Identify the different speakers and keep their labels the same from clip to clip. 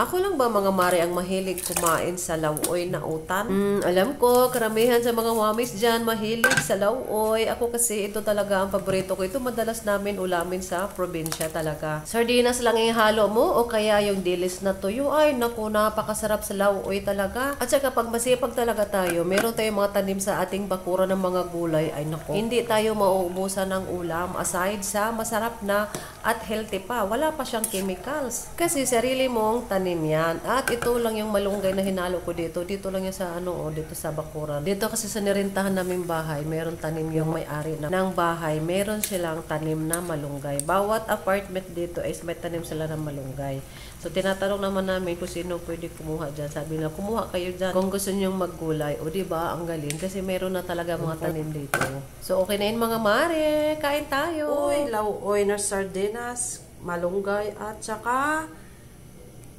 Speaker 1: Ako lang ba mga mare ang mahilig kumain sa lauoy na utan? Alam ko, karamihan sa mga mamis dyan mahilig sa lauoy. Ako kasi ito talaga ang paborito ko. Ito madalas namin ulamin sa probinsya talaga. Sardinas lang ihalo mo o kaya yung dilis na tuyo. Ay naku, napakasarap sa lauoy talaga. At saka pag masipag talaga tayo, meron tayong mga tanim sa ating bakura ng mga gulay. Ay naku, hindi tayo mauubusan ng ulam aside sa masarap na at healthy pa. Wala pa siyang chemicals. Kasi sarili mong tanim yan. At ito lang yung malunggay na hinalo ko dito. Dito lang yan sa dito sa bakura. Dito kasi sa nirintahan naming bahay, meron tanim yung may-ari ng bahay. Meron silang tanim na malunggay. Bawat apartment dito is may tanim sila ng malunggay. So tinatanong naman namin kung sino pwede kumuha dyan. Sabi nila, kumuha kayo dyan kung gusto nyong maggulay. O diba, ang galing. Kasi meron na talaga mga tanim dito. So okay na yun mga mare. Kain tayo. Uy, lauoy na sardinas, malunggay at saka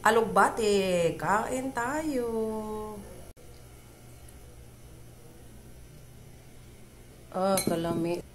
Speaker 1: alugbate. Kain tayo. Kalami.